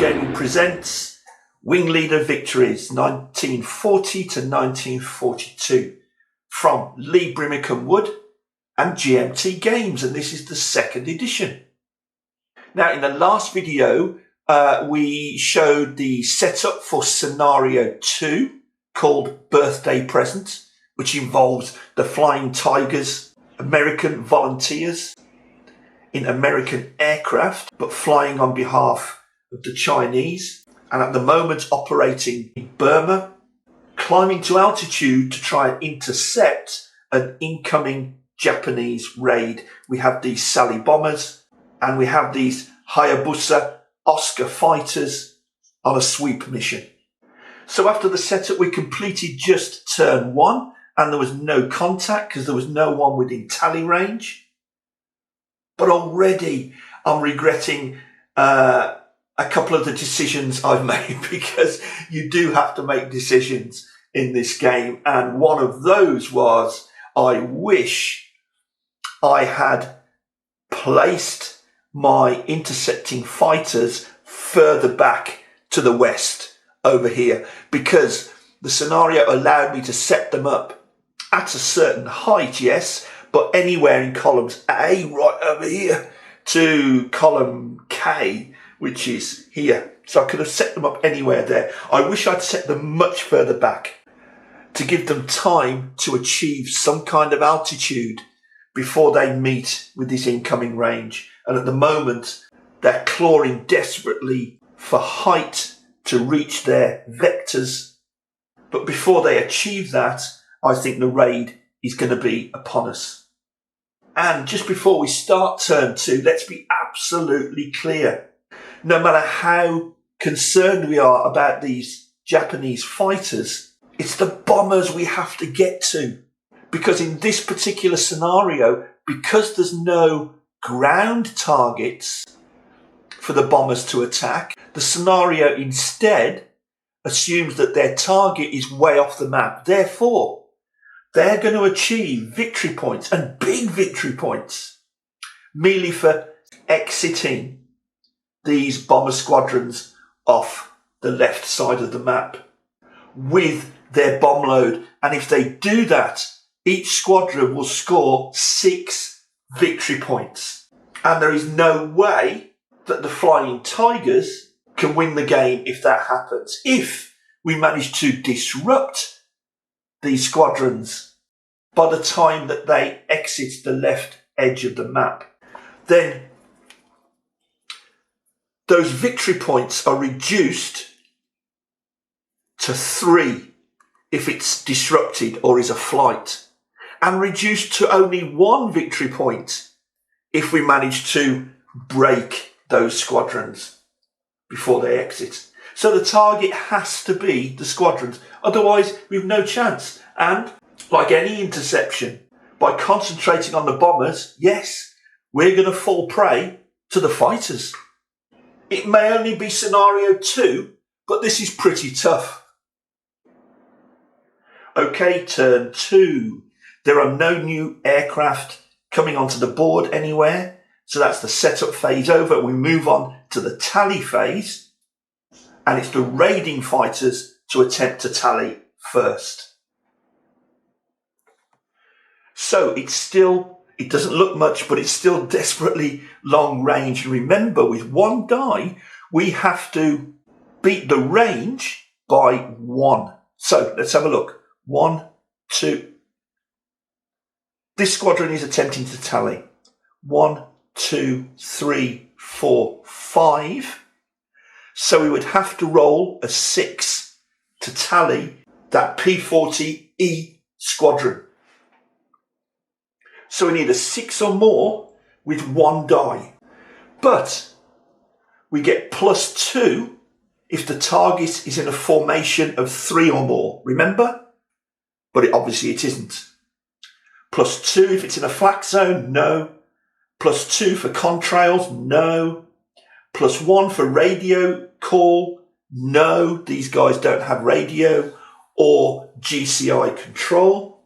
Gaming presents Wing Leader Victories 1940 to 1942 from Lee Brimmacombe-wood and GMT Games, and this is the second edition. Now, in the last video, we showed the setup for scenario 2 called Birthday Present, which involves the Flying Tigers, American volunteers in American aircraft, but flying on behalf of the Chinese, and at the moment operating in Burma, climbing to altitude to try and intercept an incoming Japanese raid. We have these Sally bombers and we have these Hayabusa Oscar fighters on a sweep mission. So after the setup, we completed just turn 1 and there was no contact because there was no one within tally range. But already I'm regretting a couple of the decisions I've made, because you do have to make decisions in this game. And one of those was, I wish I had placed my intercepting fighters further back to the west over here, because the scenario allowed me to set them up at a certain height, yes, but anywhere in columns A, right over here, to column K, which is here. So I could have set them up anywhere there. I wish I'd set them much further back to give them time to achieve some kind of altitude before they meet with this incoming range. And at the moment, they're clawing desperately for height to reach their vectors. But before they achieve that, I think the raid is going to be upon us. And just before we start turn 2, let's be absolutely clear. No matter how concerned we are about these Japanese fighters, it's the bombers we have to get to. Because in this particular scenario, because there's no ground targets for the bombers to attack, the scenario instead assumes that their target is way off the map. Therefore, they're going to achieve victory points, and big victory points, merely for exiting these bomber squadrons off the left side of the map with their bomb load. And if they do that, each squadron will score 6 victory points. And there is no way that the Flying Tigers can win the game if that happens. If we manage to disrupt these squadrons by the time that they exit the left edge of the map, then those victory points are reduced to 3 if it's disrupted or is a flight, and reduced to only 1 victory point if we manage to break those squadrons before they exit. So the target has to be the squadrons, otherwise we've no chance. And like any interception, by concentrating on the bombers, yes, we're going to fall prey to the fighters. It may only be scenario 2, but this is pretty tough. Okay, turn 2. There are no new aircraft coming onto the board anywhere, so that's the setup phase over. We move on to the tally phase, and it's the raiding fighters to attempt to tally first. So it doesn't look much, but it's still desperately long range. And remember, with 1 die, we have to beat the range by 1. So let's have a look. 1, 2. This squadron is attempting to tally. 1, 2, 3, 4, 5. So we would have to roll a 6 to tally that P-40E squadron. So we need a 6 or more with 1 die. But we get +2 if the target is in a formation of 3 or more. Remember? But obviously it isn't. +2 if it's in a flak zone, no. +2 for contrails, no. +1 for radio call, no. These guys don't have radio or GCI control.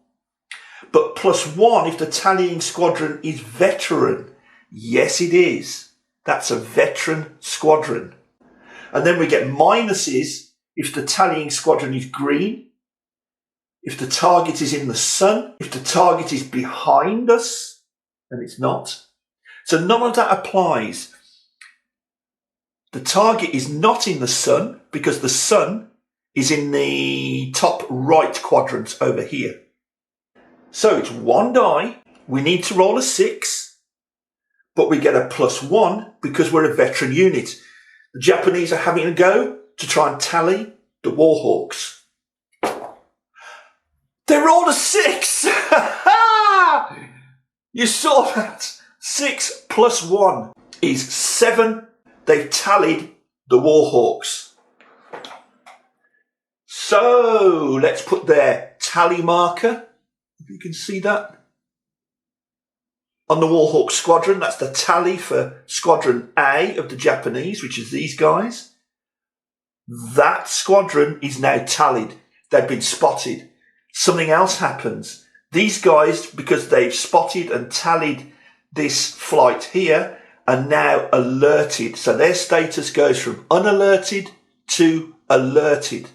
But +1 if the tallying squadron is veteran. Yes, it is. That's a veteran squadron. And then we get minuses if the tallying squadron is green, if the target is in the sun, if the target is behind us, and it's not. So none of that applies. The target is not in the sun because the sun is in the top right quadrant over here. So it's one die. We need to roll a 6, but we get a +1 because we're a veteran unit. The Japanese are having a go to try and tally the Warhawks. They rolled a 6! You saw that? 6 + 1 is 7. They've tallied the Warhawks. So let's put their tally marker, if you can see that, on the Warhawk squadron. That's the tally for Squadron A of the Japanese, which is these guys. That squadron is now tallied. They've been spotted. Something else happens. These guys, because they've spotted and tallied this flight here, are now alerted. So their status goes from unalerted to alerted.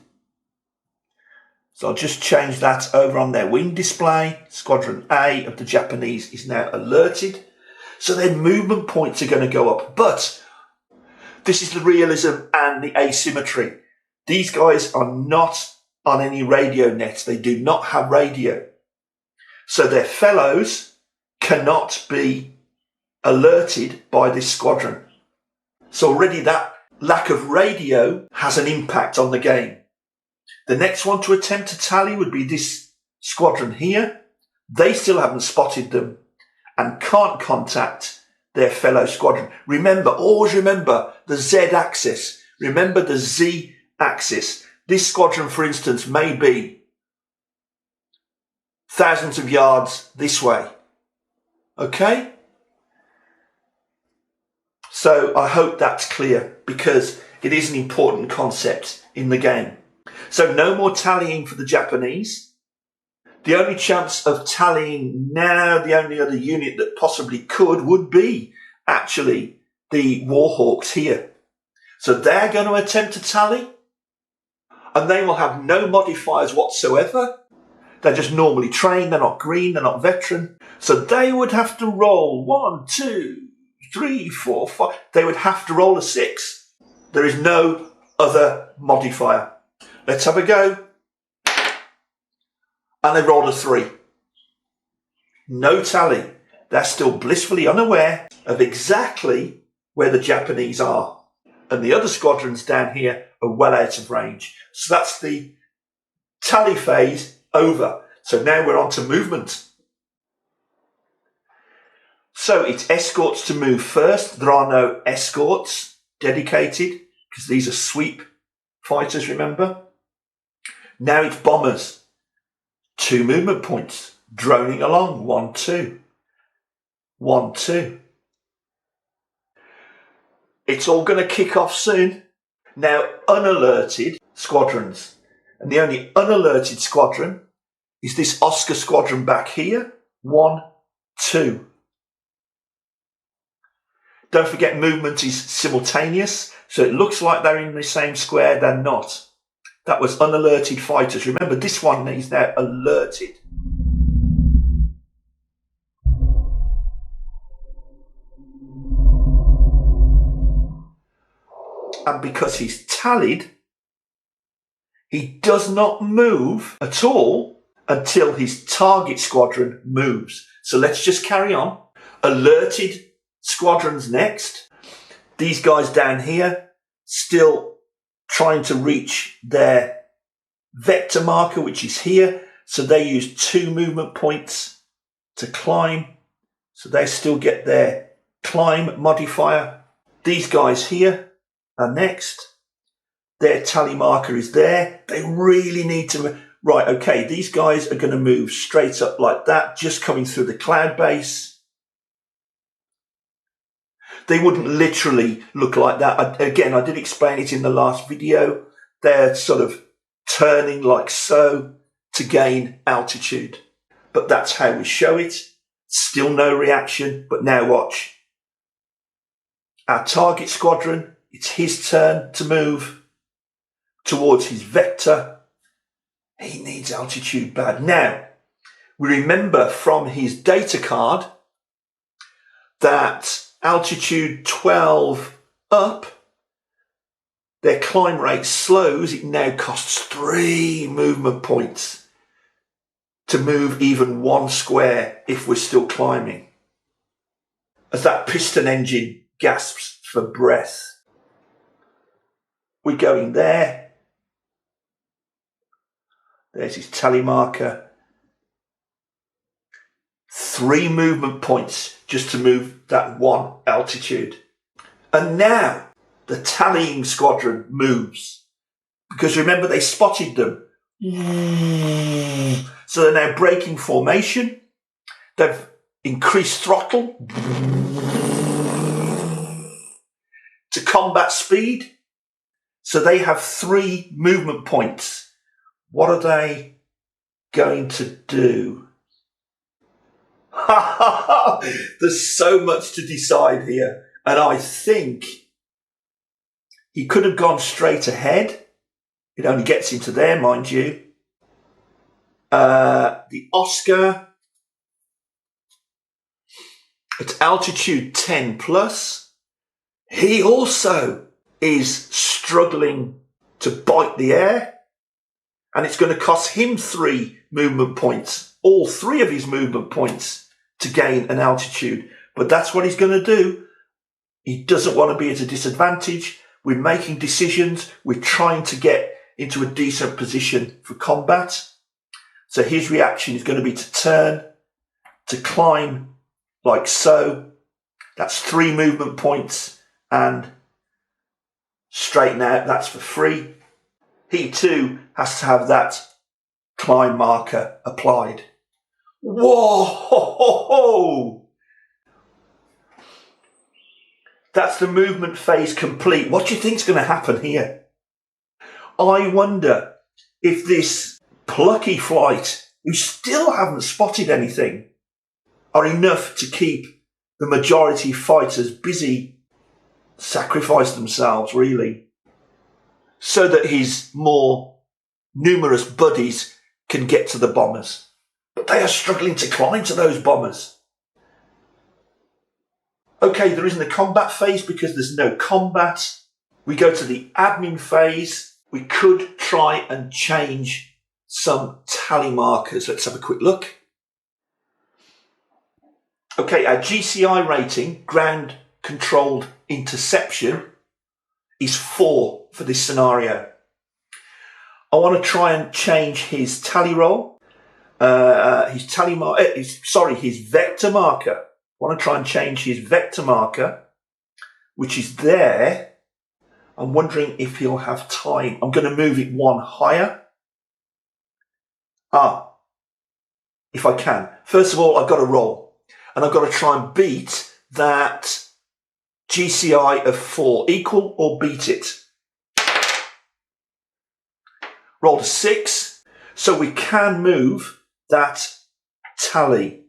So I'll just change that over on their wing display. Squadron A of the Japanese is now alerted. So their movement points are going to go up. But this is the realism and the asymmetry. These guys are not on any radio nets. They do not have radio. So their fellows cannot be alerted by this squadron. So already that lack of radio has an impact on the game. The next one to attempt to tally would be this squadron here. They still haven't spotted them and can't contact their fellow squadron. Remember, always remember the Z axis. Remember the Z axis. This squadron, for instance, may be thousands of yards this way. Okay? So I hope that's clear because it is an important concept in the game. So no more tallying for the Japanese. The only chance of tallying now, the only other unit that possibly could would be actually the Warhawks here. So they're going to attempt to tally and they will have no modifiers whatsoever. They're just normally trained. They're not green. They're not veteran. So they would have to roll 1, 2, 3, 4, 5. They would have to roll a 6. There is no other modifier. Let's have a go. And they rolled a 3. No tally. They're still blissfully unaware of exactly where the Japanese are. And the other squadrons down here are well out of range. So that's the tally phase over. So now we're on to movement. So it's escorts to move first. There are no escorts dedicated because these are sweep fighters, remember? Now it's bombers. 2 movement points. Droning along. 1, 2. 1, 2. It's all going to kick off soon. Now, unalerted squadrons. And the only unalerted squadron is this Oscar squadron back here. 1, 2. Don't forget movement is simultaneous. So it looks like they're in the same square. They're not. That was unalerted fighters. Remember, this one is now alerted. And because he's tallied, he does not move at all until his target squadron moves. So let's just carry on. Alerted squadrons next. These guys down here still trying to reach their vector marker, which is here. So they use 2 movement points to climb. So they still get their climb modifier. These guys here are next. Their tally marker is there. They really need to... Right, okay, these guys are going to move straight up like that, just coming through the cloud base. They wouldn't literally look like that. Again, I did explain it in the last video. They're sort of turning like so to gain altitude. But that's how we show it. Still no reaction, but now watch. Our target squadron it's his turn to move towards his vector. He needs altitude bad. Now, we remember from his data card that altitude 12 up, their climb rate slows. It now costs 3 movement points to move even 1 square if we're still climbing. As that piston engine gasps for breath. We're going there. There's his tally marker. 3 movement points just to move that 1 altitude. And now the tallying squadron moves. Because remember, they spotted them. So they're now breaking formation. They've increased throttle to combat speed. So they have 3 movement points. What are they going to do? There's so much to decide here. And I think he could have gone straight ahead. It only gets into there, mind you. The Oscar, at altitude 10 plus, he also is struggling to bite the air, and it's going to cost him 3 movement points, all 3 of his movement points to gain an altitude. But that's what he's going to do. He doesn't want to be at a disadvantage. We're making decisions. We're trying to get into a decent position for combat. So his reaction is going to be to turn, to climb like so. That's 3 movement points, and straighten out, that's for free. He too has to have that climb marker applied. Whoa! That's the movement phase complete. What do you think's going to happen here? I wonder if this plucky flight, who still haven't spotted anything, are enough to keep the majority fighters busy, sacrifice themselves really, so that his more numerous buddies can get to the bombers. But they are struggling to climb to those bombers. Okay, there isn't a combat phase because there's no combat. We go to the admin phase. We could try and change some tally markers. Let's have a quick look. Okay, our GCI rating, ground controlled interception, is 4 for this scenario. I want to try and change his tally roll, his vector marker. I want to try and change his vector marker, which is there. I'm wondering if he'll have time. I'm going to move it 1 higher. If I can. First of all, I've got to roll, and I've got to try and beat that GCI of 4. Equal or beat it. Rolled a 6, so we can move that tally.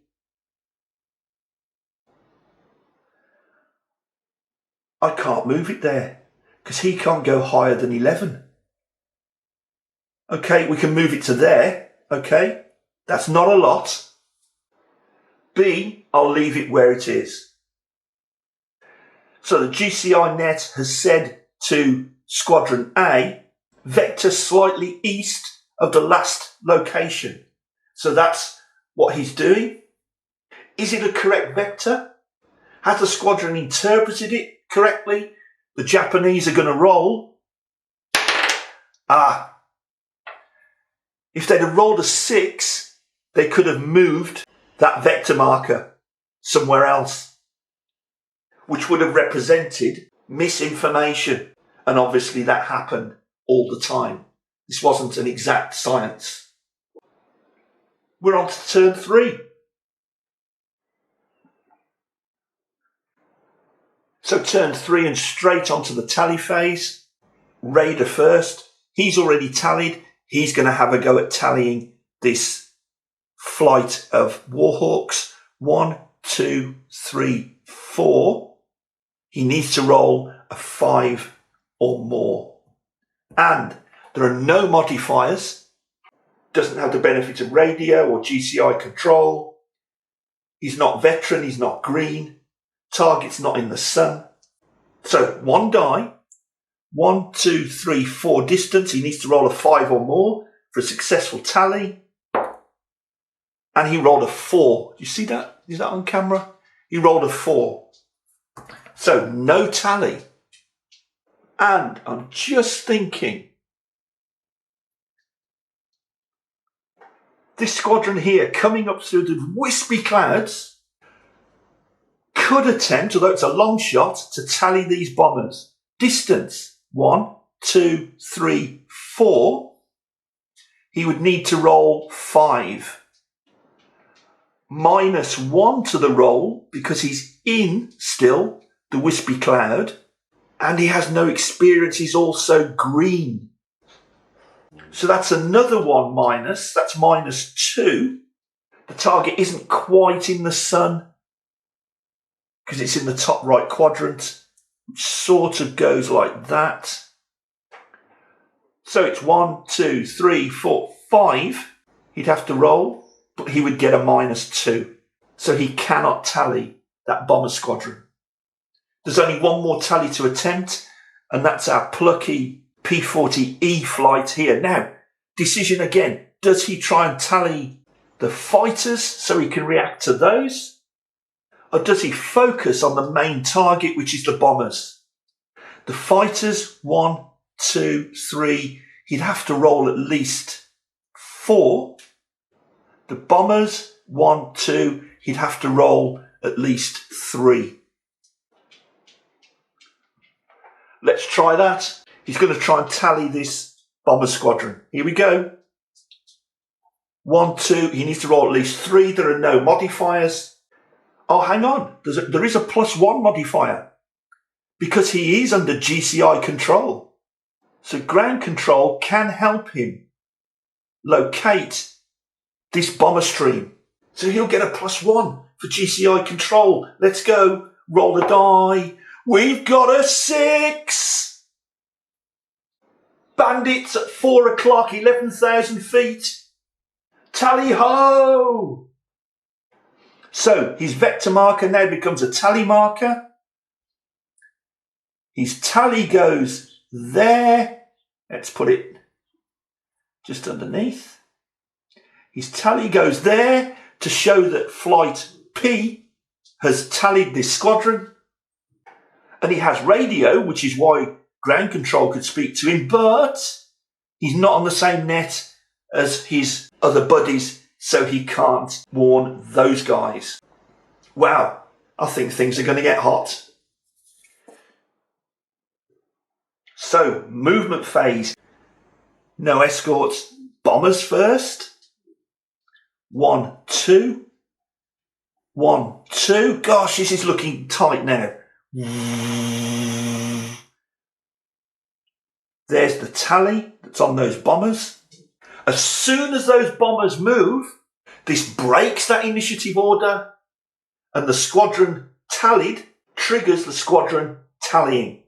I can't move it there because he can't go higher than 11. Okay, we can move it to there. Okay, that's not a lot. B, I'll leave it where it is. So the GCI net has said to Squadron A, vector slightly east of the last location. So that's what he's doing. Is it a correct vector? Has the squadron interpreted it correctly? The Japanese are going to roll. If they'd have rolled a 6, they could have moved that vector marker somewhere else, which would have represented misinformation. And obviously that happened all the time. This wasn't an exact science. We're on to turn 3. So turn 3 and straight onto the tally phase. Raider first. He's already tallied. He's going to have a go at tallying this flight of Warhawks. 1, 2, 3, 4. He needs to roll a 5 or more. And there are no modifiers. Doesn't have the benefit of radio or GCI control. He's not veteran, he's not green. Target's not in the sun. So 1 die, 1, 2, 3, 4 distance. He needs to roll a 5 or more for a successful tally. And he rolled a 4. You see that? Is that on camera? He rolled a 4. So no tally. And I'm just thinking, this squadron here coming up through the wispy clouds could attempt, although it's a long shot, to tally these bombers. Distance 1, 2, 3, 4. He would need to roll 5. -1 to the roll because he's in still the wispy cloud and he has no experience. He's also green. So that's another 1 minus. That's -2. The target isn't quite in the sun because it's in the top right quadrant, which sort of goes like that. So it's 1, 2, 3, 4, 5. He'd have to roll, but he would get a -2. So he cannot tally that bomber squadron. There's only 1 more tally to attempt, and that's our plucky P-40E flight here. Now, decision again. Does he try and tally the fighters so he can react to those? Or does he focus on the main target, which is the bombers? The fighters, 1, 2, 3. He'd have to roll at least 4. The bombers, 1, 2. He'd have to roll at least 3. Let's try that. He's going to try and tally this bomber squadron. Here we go. 1, 2. He needs to roll at least 3. There are no modifiers. Oh, hang on. There is a +1 modifier because he is under GCI control. So ground control can help him locate this bomber stream. So he'll get a +1 for GCI control. Let's go. Roll the die. We've got a 6. Bandits at 4 o'clock, 11,000 feet. Tally ho! So his vector marker now becomes a tally marker. His tally goes there. Let's put it just underneath. His tally goes there to show that flight P has tallied this squadron. And he has radio, which is why ground control could speak to him, but he's not on the same net as his other buddies, so he can't warn those guys. Wow, I think things are going to get hot. So, movement phase. No escorts, bombers first. 1, 2. 1, 2. Gosh, this is looking tight now. There's the tally that's on those bombers. As soon as those bombers move, this breaks that initiative order and the squadron tallied triggers the squadron tallying,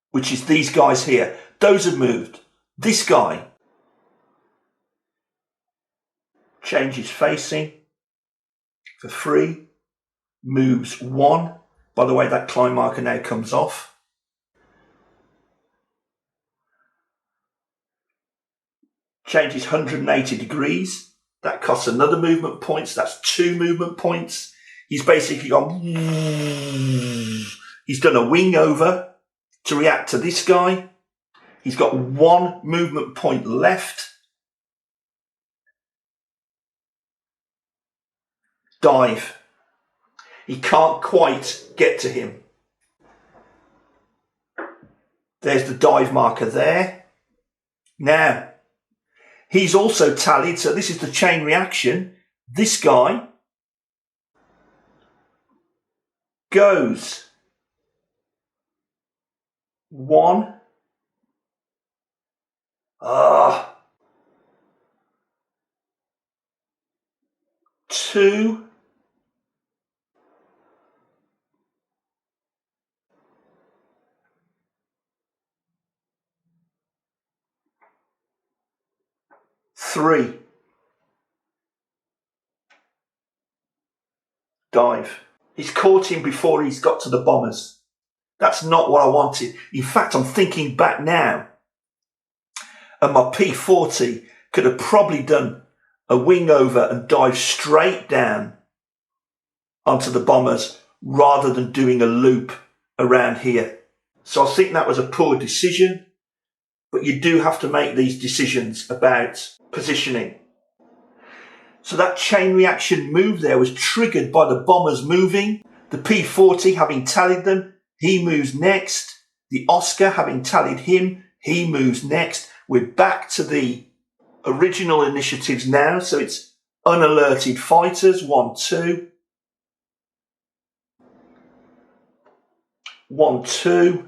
which is these guys here. Those have moved. This guy changes facing for 3, moves 1. By the way, that climb marker now comes off. Changes 180 degrees. That costs another movement points. That's 2 movement points. He's basically gone. He's done a wing over to react to this guy. He's got 1 movement point left. Dive. He can't quite get to him. There's the dive marker there. Now, he's also tallied, so this is the chain reaction. This guy goes 1. 2. 3. Dive. He's caught him before he's got to the bombers. That's not what I wanted. In fact, I'm thinking back now, and my P40 could have probably done a wing over and dive straight down onto the bombers rather than doing a loop around here. So I think that was a poor decision, but you do have to make these decisions about positioning. So that chain reaction move there was triggered by the bombers moving, the P40 having tallied them, he moves next, the Oscar having tallied him, he moves next. We're back to the original initiatives now, so it's unalerted fighters, 1, 2. 1, 2.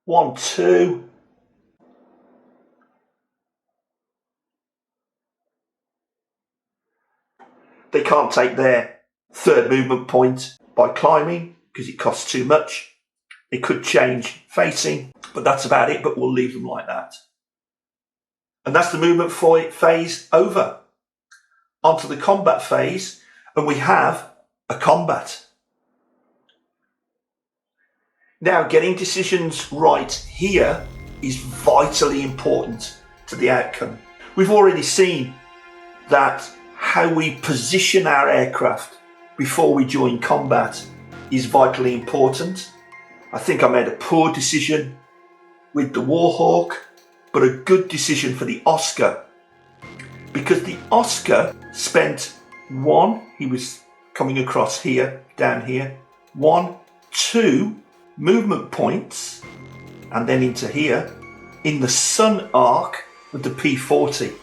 1, 2. They can't take their third movement point by climbing because it costs too much. They could change facing, but that's about it, but we'll leave them like that. And that's the movement phase over. Onto the combat phase, and we have a combat. Now, getting decisions right here is vitally important to the outcome. We've already seen that how we position our aircraft before we join combat is vitally important. I think I made a poor decision with the Warhawk, but a good decision for the Oscar, because the Oscar spent 1, he was coming across here, down here, 1, 2 movement points, and then into here, in the sun arc of the P40.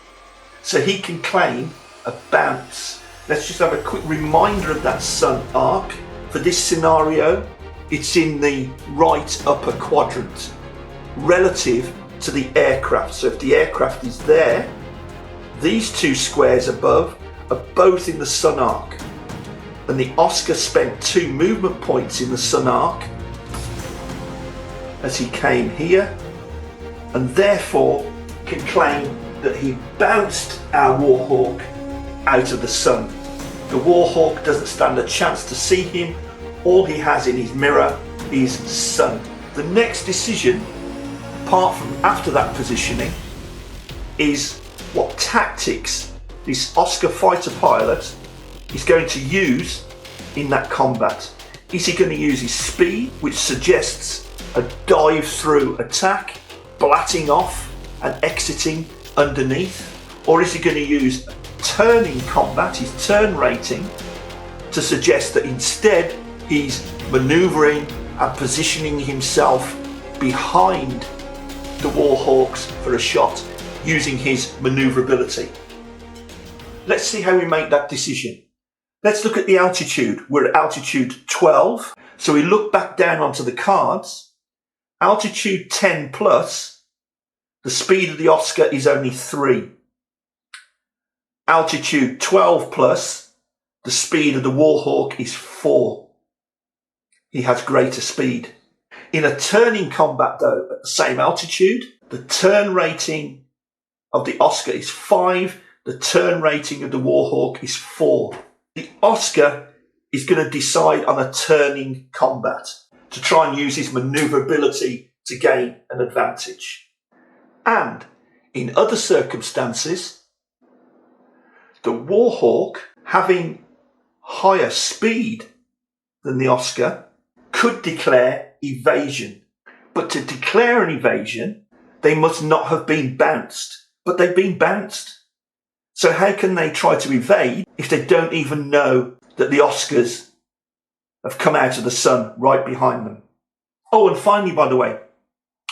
So he can claim a bounce. Let's just have a quick reminder of that sun arc. For this scenario, it's in the right upper quadrant, relative to the aircraft. So if the aircraft is there, these 2 squares above are both in the sun arc. And the Oscar spent 2 movement points in the sun arc as he came here, and therefore can claim that he bounced our Warhawk out of the sun. The Warhawk doesn't stand a chance to see him. All he has in his mirror is sun. The next decision, apart from after that positioning, is what tactics this Oscar fighter pilot is going to use in that combat. Is he going to use his speed, which suggests a dive-through attack, blatting off and exiting underneath? Or is he going to use turning combat, his turn rating, to suggest that instead he's manoeuvring and positioning himself behind the Warhawks for a shot using his manoeuvrability? Let's see how we make that decision. Let's look at the altitude. We're at altitude 12, so we look back down onto the cards. Altitude 10 plus, the speed of the Oscar is only 3. Altitude 12 plus, the speed of the Warhawk is 4. He has greater speed. In a turning combat though, at the same altitude, the turn rating of the Oscar is 5, the turn rating of the Warhawk is 4. The Oscar is going to decide on a turning combat to try and use his manoeuvrability to gain an advantage. And in other circumstances, the Warhawk, having higher speed than the Oscar, could declare evasion. But to declare an evasion, they must not have been bounced. But they've been bounced. So how can they try to evade if they don't even know that the Oscars have come out of the sun right behind them? Oh, and finally, by the way,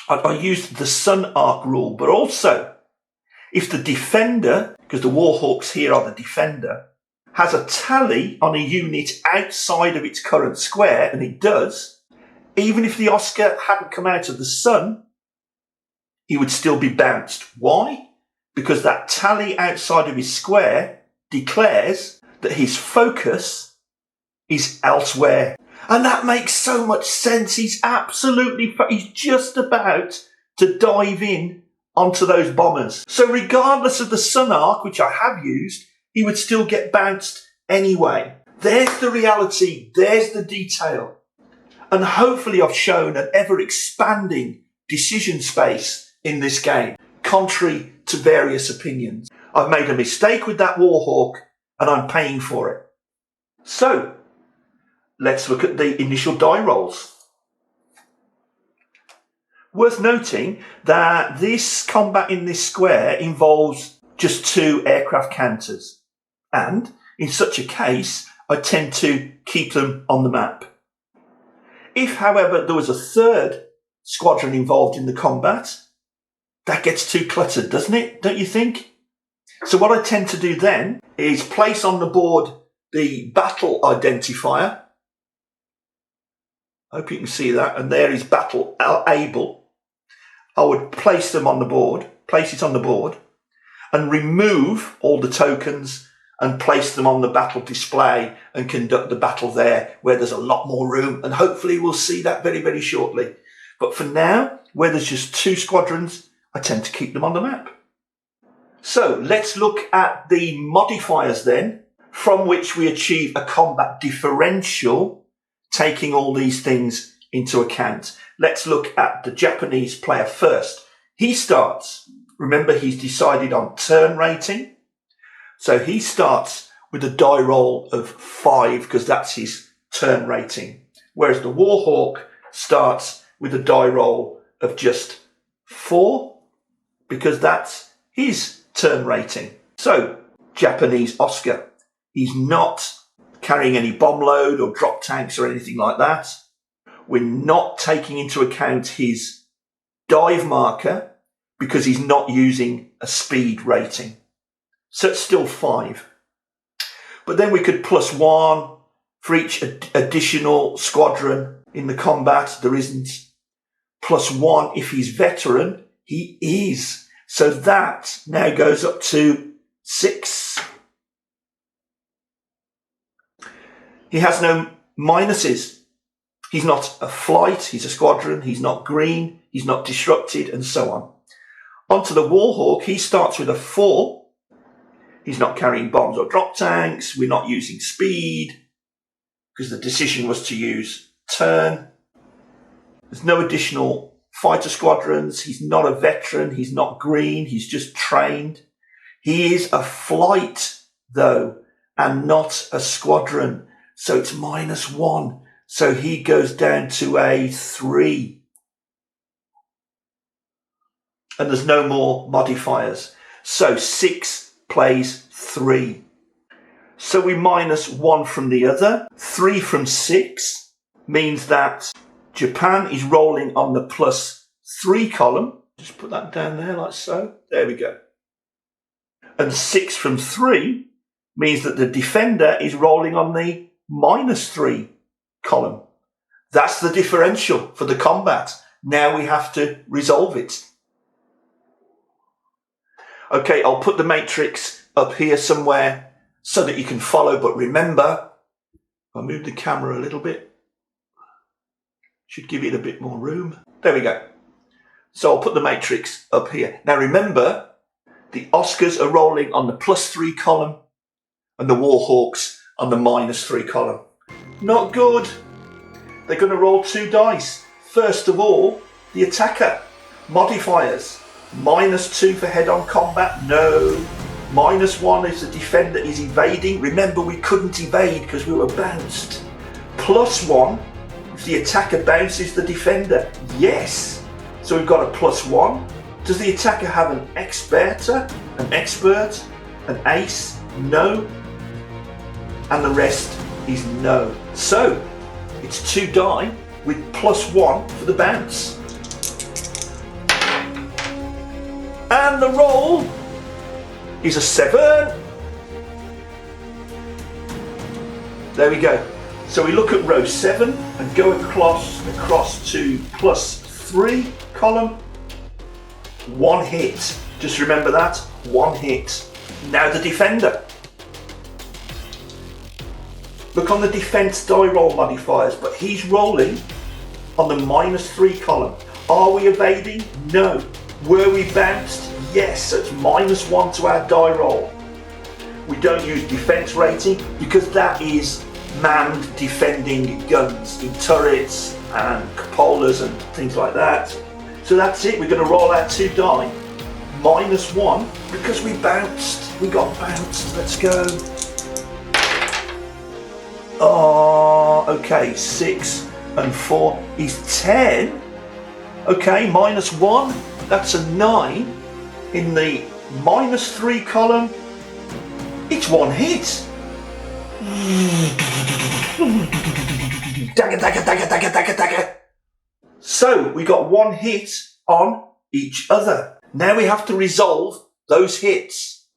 I used the sun arc rule, but also if the defender, because the Warhawks here are the defender, has a tally on a unit outside of its current square, and it does, even if the Oscar hadn't come out of the sun, he would still be bounced. Why? Because that tally outside of his square declares that his focus is elsewhere. And that makes so much sense. He's just about to dive in onto those bombers. So regardless of the sun arc, which I have used, he would still get bounced anyway. There's the reality. There's the detail. And hopefully I've shown an ever-expanding decision space in this game, contrary to various opinions. I've made a mistake with that Warhawk, and I'm paying for it. So, let's look at the initial die rolls. Worth noting that this combat in this square involves just 2 aircraft counters. And in such a case, I tend to keep them on the map. If, however, there was a 3rd squadron involved in the combat, that gets too cluttered, doesn't it? Don't you think? So what I tend to do then is place on the board the battle identifier. I hope you can see that. And there is battle able. I would place them on the board, place it on the board, and remove all the tokens and place them on the battle display and conduct the battle there where there's a lot more room. And hopefully we'll see that very, very shortly. But for now, where there's just 2 squadrons, I tend to keep them on the map. So let's look at the modifiers then, from which we achieve a combat differential, taking all these things into account. Let's look at the Japanese player first. He starts, remember he's decided on turn rating. So he starts with a die roll of 5 because that's his turn rating. Whereas the Warhawk starts with a die roll of just 4 because that's his turn rating. So Japanese Oscar, he's not carrying any bomb load or drop tanks or anything like that. We're not taking into account his dive marker because he's not using a speed rating. So it's still 5. But then we could +1 for each additional squadron in the combat. There isn't. +1 if he's veteran. He is. So that now goes up to 6. He has no minuses. He's not a flight. He's a squadron. He's not green. He's not disrupted and so on. Onto the Warhawk. He starts with a 4. He's not carrying bombs or drop tanks. We're not using speed because the decision was to use turn. There's no additional fighter squadrons. He's not a veteran. He's not green. He's just trained. He is a flight, though, and not a squadron. So it's -1. So he goes down to a 3. And there's no more modifiers. So 6 plays 3. So we -1 from the other. 3 from 6 means that Japan is rolling on the +3 column. Just put that down there like so. There we go. And 6 from 3 means that the defender is rolling on the -3 column. That's the differential for the combat. Now we have to resolve it. Okay, I'll put the matrix up here somewhere so that you can follow, but remember, I'll move the camera a little bit. Should give it a bit more room. There we go. So I'll put the matrix up here. Now remember, the Oscars are rolling on the +3 column and the Warhawks on the -3 column. Not good. They're going to roll 2 dice. First of all, the attacker. Modifiers. -2 for head-on combat. No. -1 if the defender is evading. Remember, we couldn't evade because we were bounced. +1 if the attacker bounces the defender. Yes. So we've got a +1. Does the attacker have an expert, an ace? No. And the rest is no. So it's 2 die with +1 for the bounce. And the roll is a 7. There we go. So we look at row 7 and go across to +3 column. 1 hit. Just remember that. 1 hit. Now the defender. Look on the defence die roll modifiers, but he's rolling on the -3 column. Are we evading? No. Were we bounced? Yes, so it's -1 to our die roll. We don't use defence rating because that is manned defending guns in turrets and cupolas and things like that. So that's it, we're going to roll out 2 die. -1 because we bounced. We got bounced. Let's go. Oh, okay, 6 and 4 is 10. Okay, -1, that's a 9. In the -3 column, it's 1 hit. Dagger, dagger, dagger, dagger, dagger, dagger. So we got 1 hit on each other. Now we have to resolve those hits.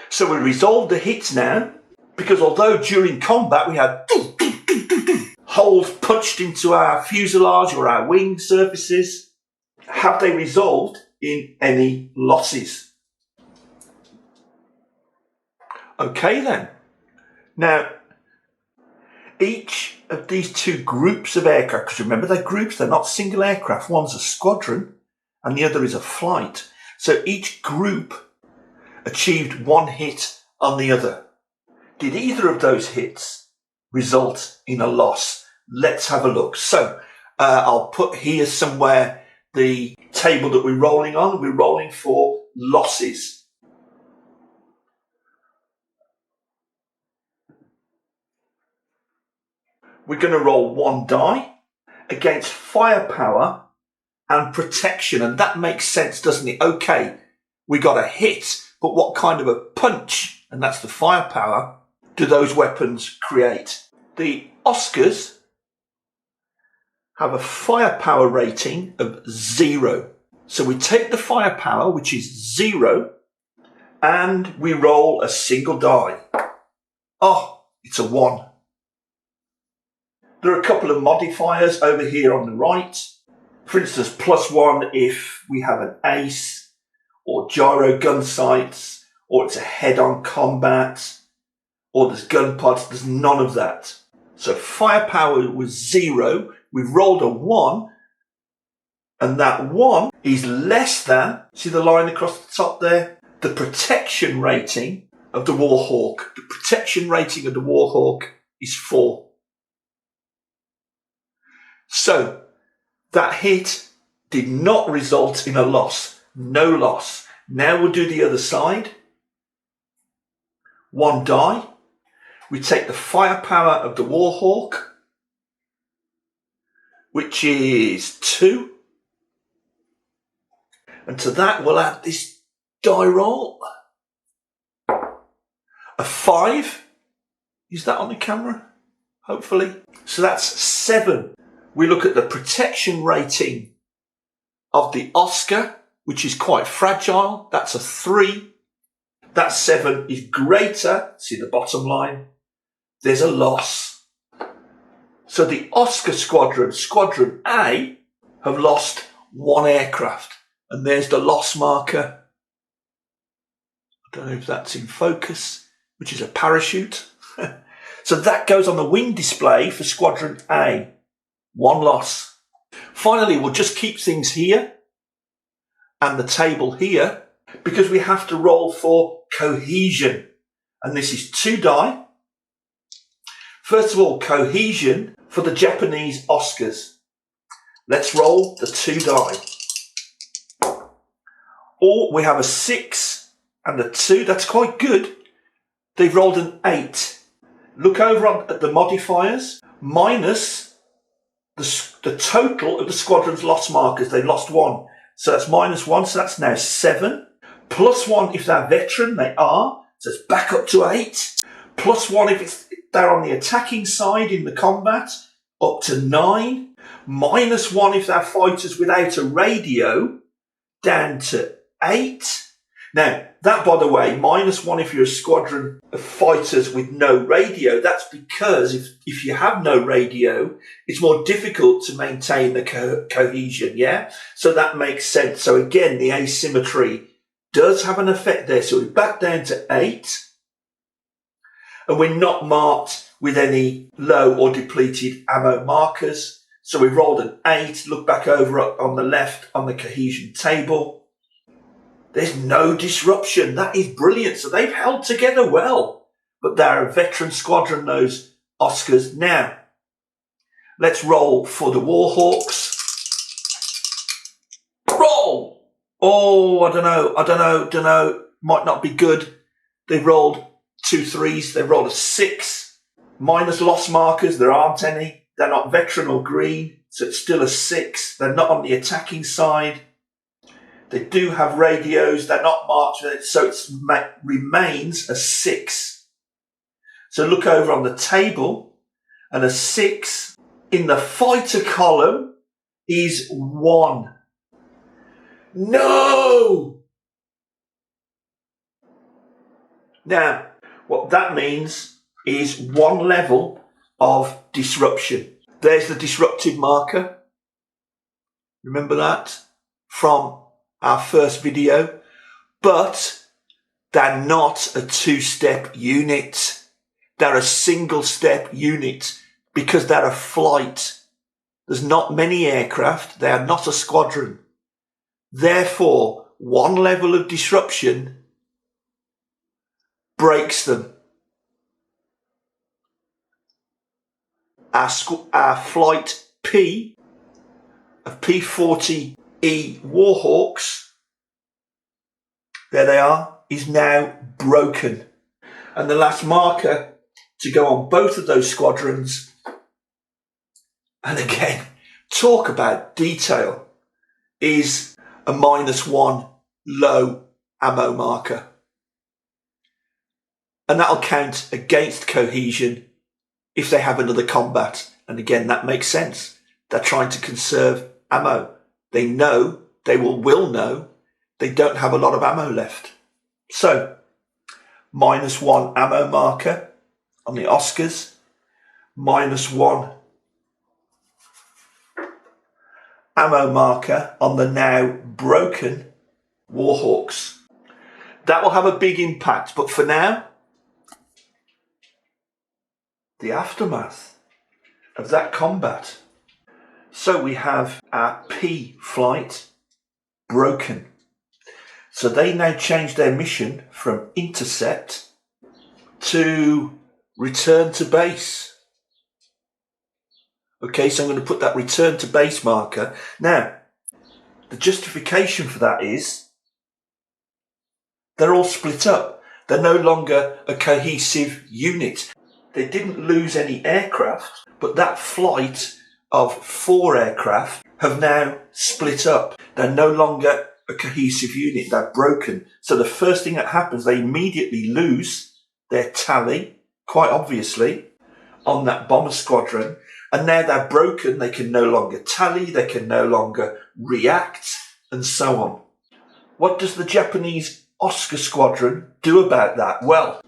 So we resolve the hits now, because although during combat we had holes punched into our fuselage or our wing surfaces, have they resolved in any losses? Okay then. Now, each of these 2 groups of aircraft, because remember they're groups, they're not single aircraft. One's a squadron and the other is a flight. So each group achieved 1 hit on the other. Did either of those hits result in a loss? Let's have a look. So I'll put here somewhere the table that we're rolling on. We're rolling for losses. We're going to roll 1 die against firepower and protection. And that makes sense, doesn't it? Okay, we got a hit, but what kind of a punch, and that's the firepower, do those weapons create? The Oscars have a firepower rating of 0. So we take the firepower, which is 0, and we roll a single die. Oh, it's a 1. There are a couple of modifiers over here on the right. For instance, +1 if we have an ace, or gyro gun sights, or it's a head-on combat, or there's gun pods. There's none of that. So firepower was 0. We've rolled a 1, and that 1 is less than, see the line across the top there? The protection rating of the Warhawk. The protection rating of the Warhawk is 4. So that hit did not result in a loss. No loss. Now we'll do the other side. 1 die. We take the firepower of the Warhawk, which is 2. And to that we'll add this die roll. A 5. Is that on the camera? Hopefully. So that's 7. We look at the protection rating of the Oscar, which is quite fragile. That's a 3. That 7 is greater. See the bottom line? There's a loss. So the Oscar squadron, Squadron A, have lost 1 aircraft. And there's the loss marker. I don't know if that's in focus, which is a parachute. So that goes on the wing display for Squadron A. 1 loss. Finally, we'll just keep things here and the table here because we have to roll for cohesion. And this is 2 die. First of all, cohesion for the Japanese Oscars. Let's roll the 2 die. Or we have a 6 and a 2. That's quite good. They've rolled an 8. Look over at the modifiers. Minus the total of the squadron's loss markers. They lost 1. So that's -1. So that's now 7. +1 if they're veteran. They are. So it's back up to 8. +1 if they're on the attacking side in the combat. Up to 9. -1 if they're fighters without a radio. Down to 8. Now, that, by the way, -1 if you're a squadron of fighters with no radio, that's because if you have no radio, it's more difficult to maintain the cohesion, yeah? So that makes sense. So again, the asymmetry does have an effect there. So we're back down to 8. And we're not marked with any low or depleted ammo markers. So we rolled an 8, look back over on the left on the cohesion table. There's no disruption. That is brilliant. So they've held together well. But they're a veteran squadron, those Oscars. Now, let's roll for the Warhawks. Roll! Oh, I don't know. Might not be good. They rolled 2 3s. They rolled a 6. Minus loss markers. There aren't any. They're not veteran or green. So it's still a 6. They're not on the attacking side. They do have radios. They're not marked with it. So it remains a 6. So look over on the table. And a 6 in the fighter column is 1. No! Now, what that means is 1 level of disruption. There's the disrupted marker. Remember that from our first video? But they're not a 2-step unit. They're a single-step unit because they're a flight. There's not many aircraft. They are not a squadron. Therefore, 1 level of disruption breaks them. Our flight P of P-40E Warhawks, there they are, is now broken. And the last marker to go on both of those squadrons, and again, talk about detail, is a -1 low ammo marker. And that'll count against Cohesion if they have another combat. And again, that makes sense. They're trying to conserve ammo. They know, they will know, they don't have a lot of ammo left. So, -1 ammo marker on the Oscars, -1 ammo marker on the now broken Warhawks. That will have a big impact, but for now, the aftermath of that combat. So we have our P flight broken. So they now change their mission from intercept to return to base. Okay, so I'm going to put that return to base marker. Now, the justification for that is they're all split up. They're no longer a cohesive unit. They didn't lose any aircraft, but that flight of 4 aircraft have now split up. They're no longer a cohesive unit. They're broken. So the first thing that happens, they immediately lose their tally, quite obviously, on that bomber squadron. And now they're broken. They can no longer tally. They can no longer react, and so on. What does the Japanese Oscar squadron do about that? Well,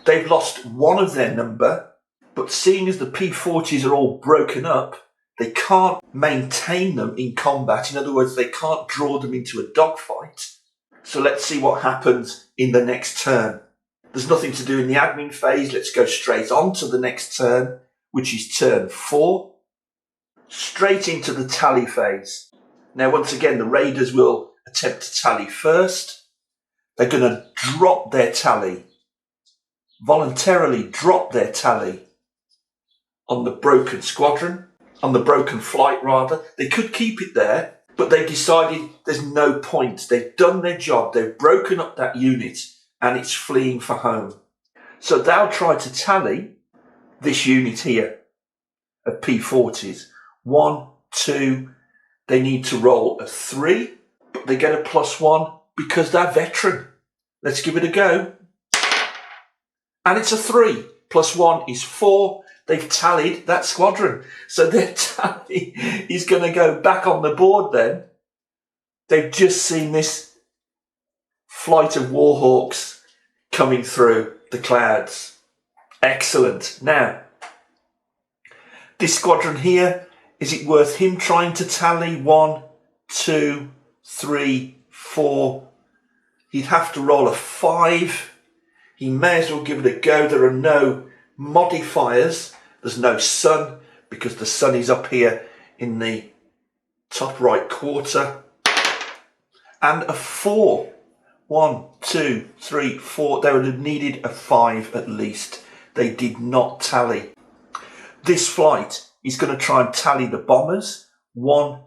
they've lost 1 of their number, but seeing as the P-40s are all broken up, they can't maintain them in combat. In other words, they can't draw them into a dogfight. So let's see what happens in the next turn. There's nothing to do in the admin phase. Let's go straight on to the next turn, which is turn 4. Straight into the tally phase. Now, once again, the Raiders will attempt to tally first. They're going to drop their tally, voluntarily drop their tally on the broken squadron, on the broken flight rather. They could keep it there, but they decided there's no point. They've done their job. They've broken up that unit and it's fleeing for home. So they'll try to tally this unit here of P-40s. 1, 2, they need to roll a 3, but they get a +1 because they're veteran. Let's give it a go. And it's a 3. +1 is 4. They've tallied that squadron. So their tally is going to go back on the board then. They've just seen this flight of Warhawks coming through the clouds. Excellent. Now, this squadron here, is it worth him trying to tally 1, 2, 3, 4? He'd have to roll a 5. he may as well give it a go. There are no modifiers. There's no sun because the sun is up here in the top right quarter. And a 4. 1, 2, 3, 4. They would have needed a 5 at least. They did not tally. This flight is going to try and tally the bombers. 1,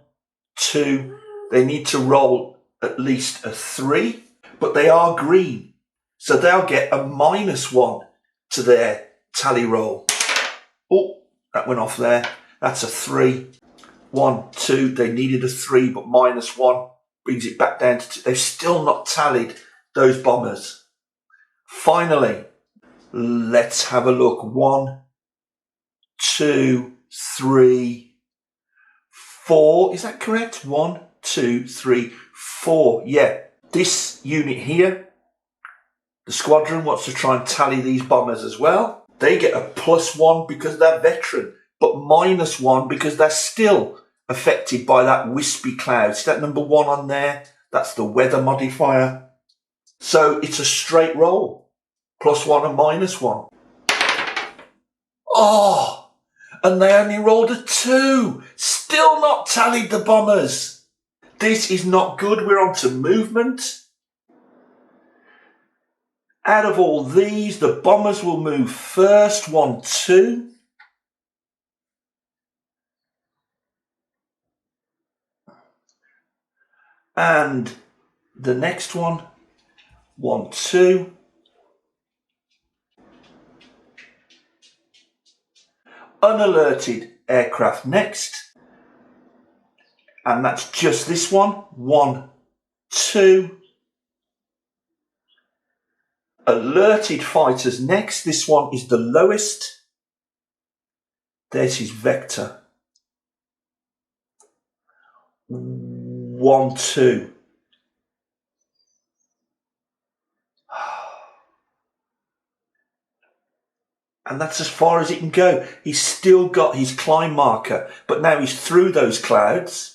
2. They need to roll at least a 3, but they are green. So they'll get a -1 to their tally roll. Oh, that went off there. That's a 3. 1, 2. They needed a 3, but -1 brings it back down to 2. They've still not tallied those bombers. Finally, let's have a look. 1, 2, 3, 4. Is that correct? 1, 2, 3, 4. Yeah. This unit here, the squadron, wants to try and tally these bombers as well. They get a +1 because they're veteran, but -1 because they're still affected by that wispy cloud. See that number 1 on there? That's the weather modifier. So it's a straight roll. +1 and -1. Oh, and they only rolled a 2. Still not tallied the bombers. This is not good. We're on to movement. Out of all these, the bombers will move first. 1, 2. And the next one, 1, 2. Unalerted aircraft next. And that's just this one. 1, 2. Alerted fighters next. This one is the lowest. There's his vector. 1, 2. And that's as far as it can go. He's still got his climb marker, but now he's through those clouds.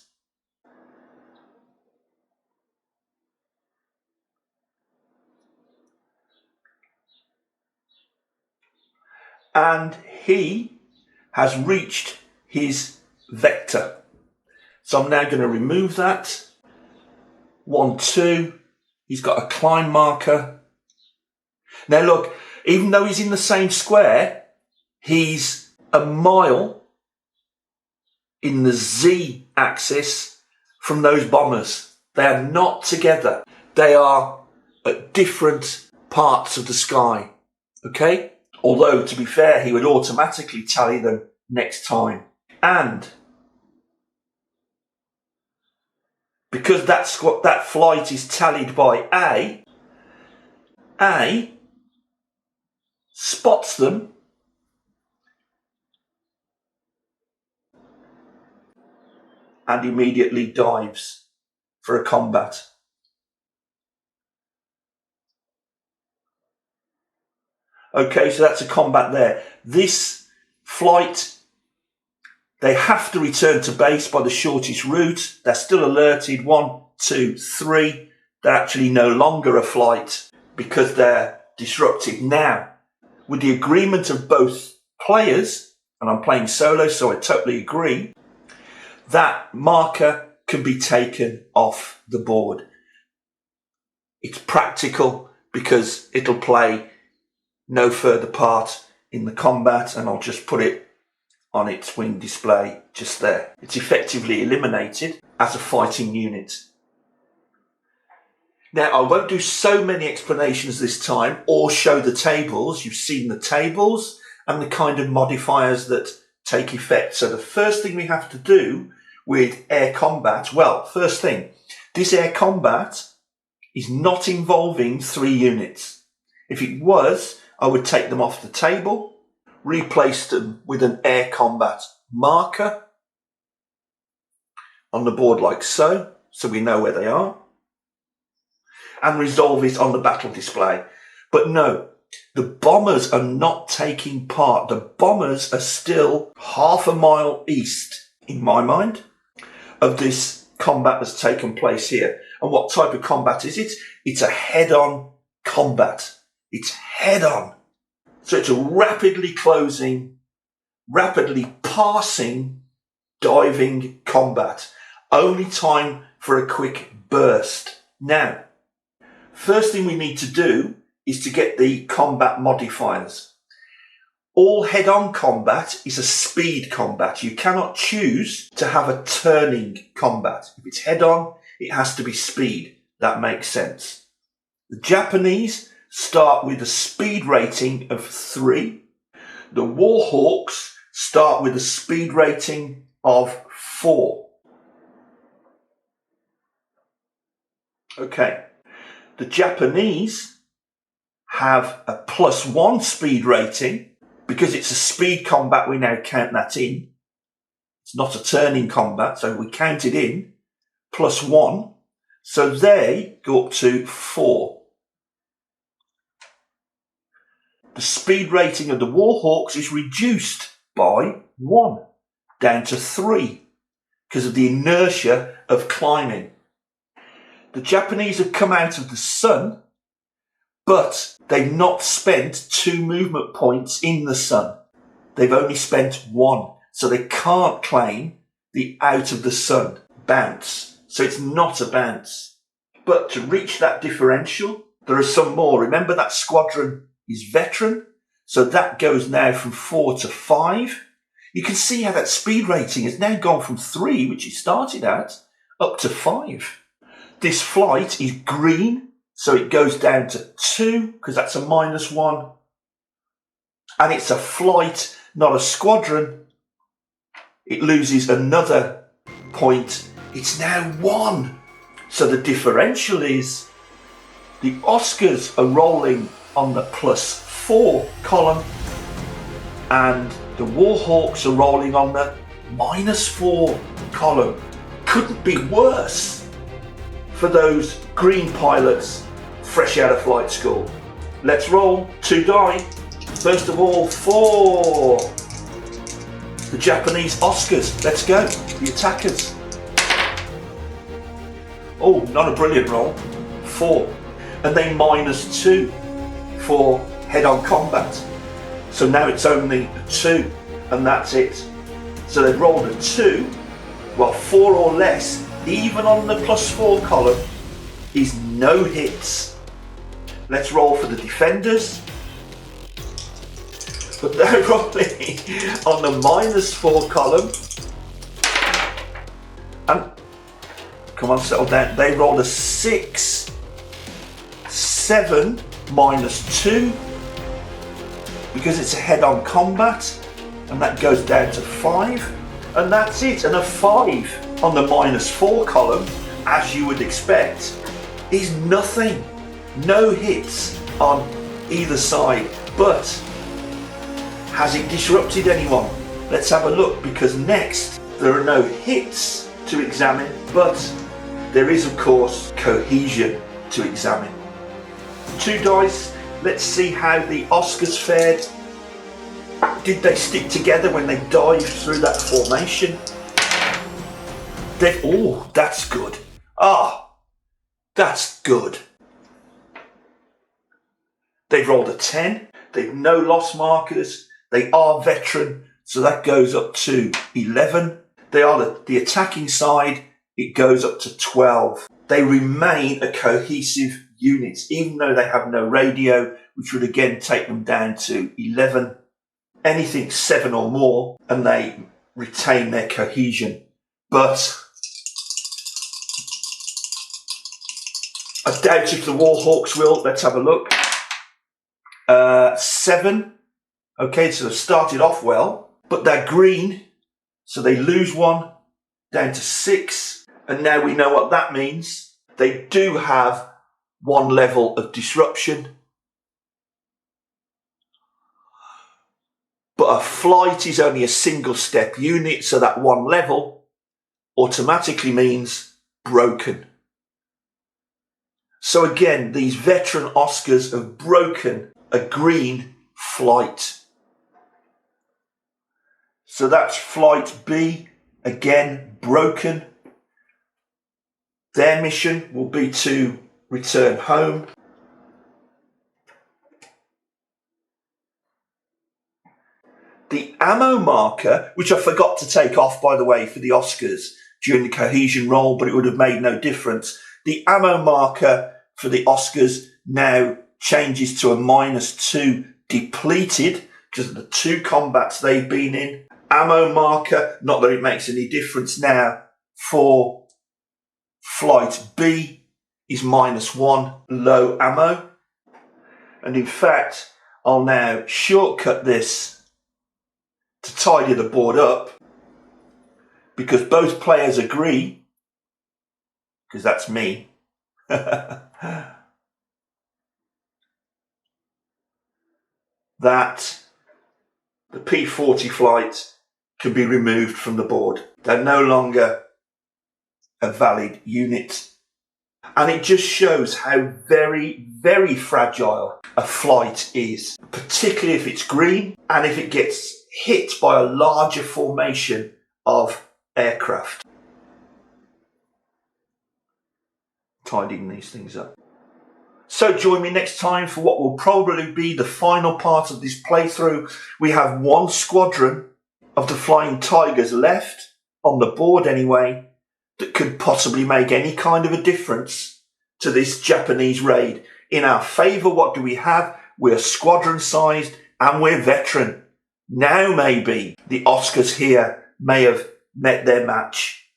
And he has reached his vector. So I'm now going to remove that. 1, 2. He's got a climb marker. Now look, even though he's in the same square, he's a mile in the Z axis from those bombers. They are not together. They are at different parts of the sky. Okay? Although, to be fair, he would automatically tally them next time. And because that flight is tallied by A spots them and immediately dives for a combat. Okay, so that's a combat there. This flight, they have to return to base by the shortest route. They're still alerted. 1, 2, 3. They're actually no longer a flight because they're disrupted. Now, with the agreement of both players, and I'm playing solo, so I totally agree, that marker can be taken off the board. It's practical because it'll play no further part in the combat, and I'll just put it on its wing display just there. It's effectively eliminated as a fighting unit. Now, I won't do so many explanations this time or show the tables. You've seen the tables and the kind of modifiers that take effect. So the first thing we have to do with air combat, well, first thing, this air combat is not involving 3 units. If it was, I would take them off the table, replace them with an air combat marker on the board like so we know where they are, and resolve it on the battle display. But no, the bombers are not taking part. The bombers are still half a mile east, in my mind, of this combat that's taken place here. And what type of combat is it? It's a head-on combat. It's head on. So it's a rapidly closing, rapidly passing, diving combat. Only time for a quick burst. Now, first thing we need to do is to get the combat modifiers. All head-on combat is a speed combat. You cannot choose to have a turning combat. If it's head-on, it has to be speed. That makes sense. The Japanese start with a speed rating of 3. The Warhawks start with a speed rating of 4. Okay. The Japanese have a +1 speed rating. Because it's a speed combat, we now count that in. It's not a turning combat, so we count it in. +1. So they go up to 4. The speed rating of the Warhawks is reduced by 1, down to 3, because of the inertia of climbing. The Japanese have come out of the sun, but they've not spent 2 movement points in the sun. They've only spent 1, so they can't claim the out of the sun bounce. So it's not a bounce. But to reach that differential, there are some more. Remember that squadron is veteran, so that goes now from 4 to 5. You can see how that speed rating has now gone from 3, which it started at, up to 5. This flight is green, so it goes down to 2, because that's a -1. And it's a flight, not a squadron. It loses another point. It's now 1. So the differential is the Oscars are rolling on the +4 column, and the Warhawks are rolling on the -4 column. Couldn't be worse for those green pilots fresh out of flight school. Let's roll 2 die. First of all, 4. The Japanese Oscars. Let's go. The attackers. Oh, not a brilliant roll. 4. And then -2 for head-on combat. So now it's only a 2, and that's it. So they've rolled a 2. Well, 4 or less, even on the +4 column, is no hits. Let's roll for the defenders. But they're rolling on the -4 column. And come on, settle down. They rolled a 6, 7, -2, because it's a head-on combat, and that goes down to 5, and that's it. And a 5 on the -4 column, as you would expect, is nothing. No hits on either side. But has it disrupted anyone? Let's have a look, because next there are no hits to examine, but there is of course cohesion to examine. 2 dice. Let's see how the Oscars fared. Did they stick together when they dived through that formation? Oh, that's good. That's good. They've rolled a 10. They've no loss markers. They are veteran, so that goes up to 11. They are the attacking side. It goes up to 12. They remain a cohesive unit, even though they have no radio, which would again take them down to 11. Anything 7 or more, and they retain their cohesion. But I doubt if the Warhawks will. Let's have a look. 7. Okay, so they've started off well, but they're green, so they lose 1, down to 6. And now we know what that means. They do have 1 level of disruption. But a flight is only a single step unit, so that 1 level automatically means broken. So again, these veteran Oscars have broken a green flight. So that's flight B, again broken. Their mission will be to return home. The ammo marker, which I forgot to take off, by the way, for the Oscars during the Cohesion roll, but it would have made no difference. The ammo marker for the Oscars now changes to a -2 depleted because of the 2 combats they've been in. Ammo marker, not that it makes any difference now, for Flight B is -1 low ammo. And in fact, I'll now shortcut this to tidy the board up, because both players agree, because that's me, that the P40 flight can be removed from the board. They're no longer a valid unit. And it just shows how very, very fragile a flight is, particularly if it's green and if it gets hit by a larger formation of aircraft. Tidying these things up. So join me next time for what will probably be the final part of this playthrough. We have 1 squadron of the Flying Tigers left, on the board anyway, that could possibly make any kind of a difference to this Japanese raid. In our favour, what do we have? We're squadron sized and we're veteran. Now maybe the Oscars here may have met their match.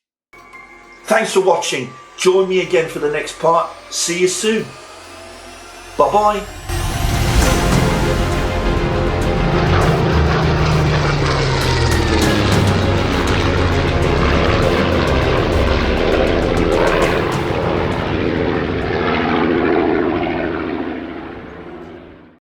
Thanks for watching. Join me again for the next part. See you soon. Bye bye.